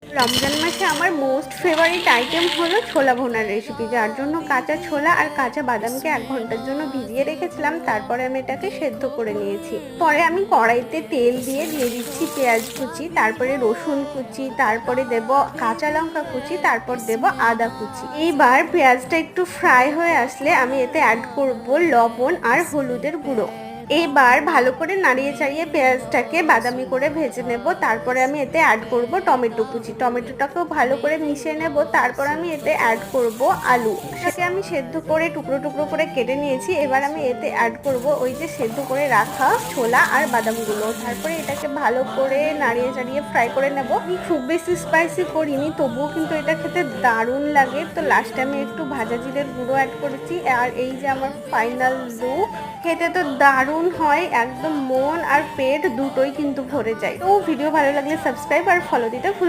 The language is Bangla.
রমজান মাসে আমার মোস্ট ফেভারিট আইটেম হলো ছোলা ভুনার রেসিপি, যার জন্য কাঁচা ছোলা আর কাঁচা বাদামকে 1 ঘন্টার জন্য ভিজিয়ে রেখেছিলাম। তারপরে আমি এটাকে সেদ্ধ করে নিয়েছি। পরে আমি কড়াইতে তেল দিয়ে দিচ্ছি পেঁয়াজ কুচি, তারপরে রসুন কুচি, তারপরে দেব কাঁচা লঙ্কা কুচি, তারপর দেব আদা কুচি। এইবার পেঁয়াজটা একটু ফ্রাই হয়ে আসলে আমি এতে অ্যাড করব লবণ আর হলুদের গুঁড়ো। এবার ভালো করে নাড়িয়ে চাড়িয়ে পেঁয়াজটাকে বাদামি করে ভেজে নেব। তারপরে আমি এতে অ্যাড করব টমেটো কুচি। টমেটোটাকেও ভালো করে মিশিয়ে নেব। তারপর আমি এতে অ্যাড করব আলু। সেটাকে আমি সেদ্ধ করে টুকরো টুকরো করে কেটে নিয়েছি। এবার আমি এতে অ্যাড করব ওই যে সেদ্ধ করে রাখা ছোলা আর বাদামগুলো। তারপরে এটাকে ভালো করে নাড়িয়ে চাড়িয়ে ফ্রাই করে নেব। আমি খুব বেশি স্পাইসি করিনি, তবুও কিন্তু এটা খেতে দারুণ লাগে। তো লাস্টে আমি একটু ভাজা জিরের গুঁড়ো অ্যাড করেছি। আর এই যে আমার ফাইনাল লুক, খেতে তো দারুণ হয়, একদম মন আর পেট দুটোই কিন্তু ভরে যায়। তো ভিডিও ভালো লাগলে সাবস্ক্রাইব আর ফলো দিতে ভুলবেন না।